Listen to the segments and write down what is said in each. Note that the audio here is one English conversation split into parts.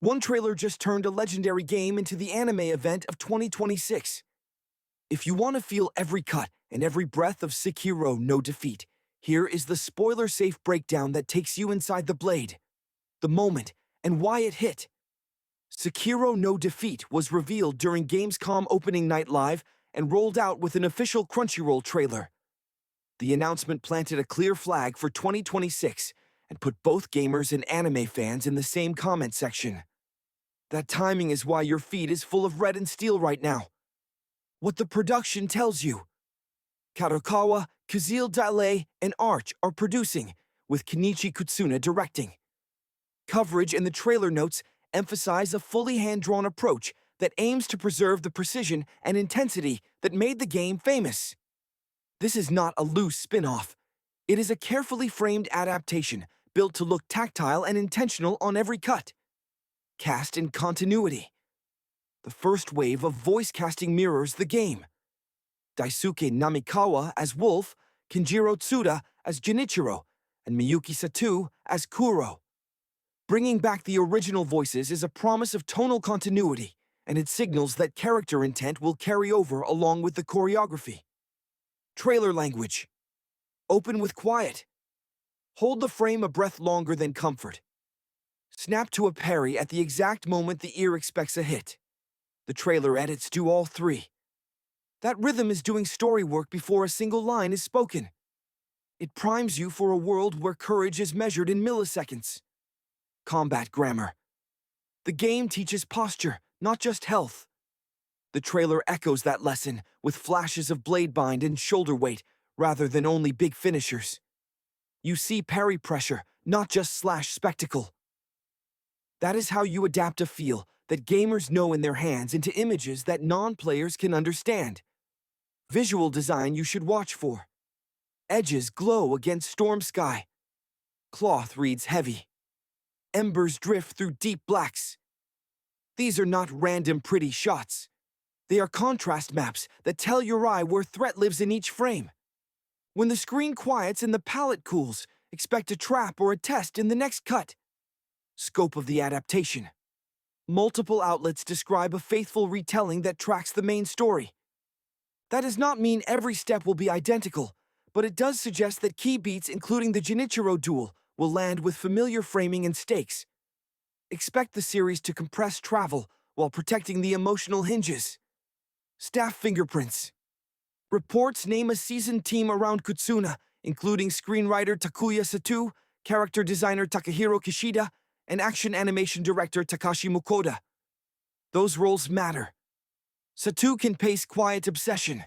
One trailer just turned a legendary game into the anime event of 2026. If you want to feel every cut and every breath of Sekiro No Defeat, here is the spoiler-safe breakdown that takes you inside the blade, the moment, and why it hit. Sekiro No Defeat was revealed during Gamescom Opening Night Live and rolled out with an official Crunchyroll trailer. The announcement planted a clear flag for 2026 and put both gamers and anime fans in the same comment section. That timing is why your feed is full of red and steel right now. What the production tells you. Kadokawa, Qzil.la, and Arch are producing, with Kenichi Kutsuna directing. Coverage and the trailer notes emphasize a fully hand-drawn approach that aims to preserve the precision and intensity that made the game famous. This is not a loose spin-off. It is a carefully framed adaptation built to look tactile and intentional on every cut. Cast in continuity. The first wave of voice casting mirrors the game. Daisuke Namikawa as Wolf, Kenjiro Tsuda as Genichiro, and Miyuki Satou as Kuro. Bringing back the original voices is a promise of tonal continuity, and it signals that character intent will carry over along with the choreography. Trailer language. Open with quiet. Hold the frame a breath longer than comfort. Snap to a parry at the exact moment the ear expects a hit. The trailer edits do all three. That rhythm is doing story work before a single line is spoken. It primes you for a world where courage is measured in milliseconds. Combat grammar. The game teaches posture, not just health. The trailer echoes that lesson with flashes of blade bind and shoulder weight rather than only big finishers. You see parry pressure, not just slash spectacle. That is how you adapt a feel that gamers know in their hands into images that non-players can understand. Visual design you should watch for. Edges glow against storm sky. Cloth reads heavy. Embers drift through deep blacks. These are not random pretty shots. They are contrast maps that tell your eye where threat lives in each frame. When the screen quiets and the palette cools, expect a trap or a test in the next cut. Scope of the adaptation. Multiple outlets describe a faithful retelling that tracks the main story. That does not mean every step will be identical, but it does suggest that key beats, including the Genichiro duel, will land with familiar framing and stakes. Expect the series to compress travel while protecting the emotional hinges. Staff fingerprints. Reports name a seasoned team around Kutsuna, including screenwriter Takuya Satou, character designer Takahiro Kishida, and action animation director Takashi Mukoda. Those roles matter. Satou can pace quiet obsession.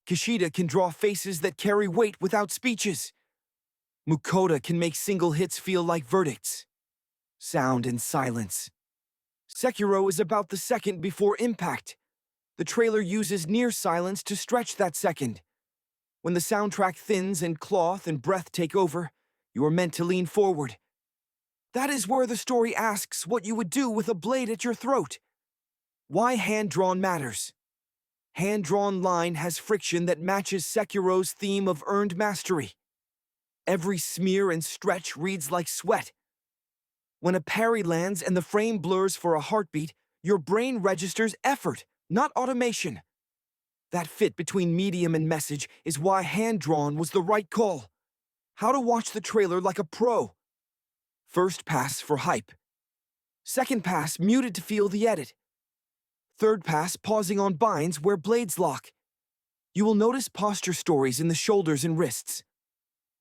Kishida can draw faces that carry weight without speeches. Mukoda can make single hits feel like verdicts. Sound and silence. Sekiro is about the second before impact. The trailer uses near silence to stretch that second. When the soundtrack thins and cloth and breath take over, you are meant to lean forward. That is where the story asks what you would do with a blade at your throat. Why hand-drawn matters. Hand-drawn line has friction that matches Sekiro's theme of earned mastery. Every smear and stretch reads like sweat. When a parry lands and the frame blurs for a heartbeat, your brain registers effort, not automation. That fit between medium and message is why hand-drawn was the right call. How to watch the trailer like a pro. First pass for hype. Second pass muted to feel the edit. Third pass pausing on binds where blades lock. You will notice posture stories in the shoulders and wrists.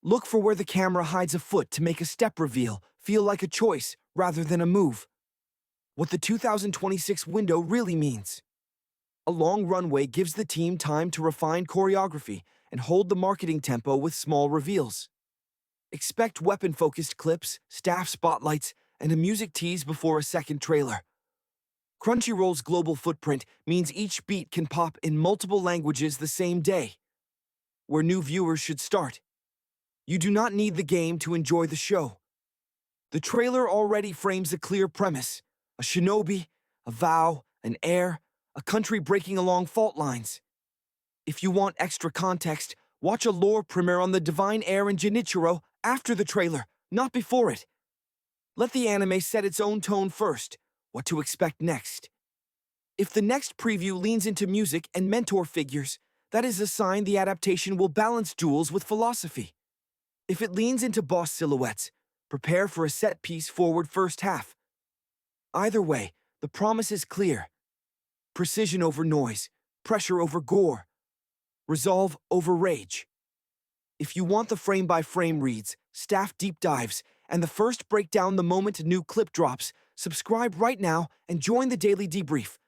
Look for where the camera hides a foot to make a step reveal feel like a choice rather than a move. What the 2026 window really means. A long runway gives the team time to refine choreography and hold the marketing tempo with small reveals. Expect weapon-focused clips, staff spotlights, and a music tease before a second trailer. Crunchyroll's global footprint means each beat can pop in multiple languages the same day. Where new viewers should start. You do not need the game to enjoy the show. The trailer already frames a clear premise. A shinobi, a vow, an heir, a country breaking along fault lines. If you want extra context, watch a lore premiere on the divine heir in Genichiro after the trailer, not before it. Let the anime set its own tone first. What to expect next? If the next preview leans into music and mentor figures, that is a sign the adaptation will balance duels with philosophy. If it leans into boss silhouettes, prepare for a set-piece forward first half. Either way, the promise is clear. Precision over noise, pressure over gore, resolve over rage. If you want the frame-by-frame reads, staff deep dives, and the first breakdown the moment a new clip drops, subscribe right now and join the daily debrief.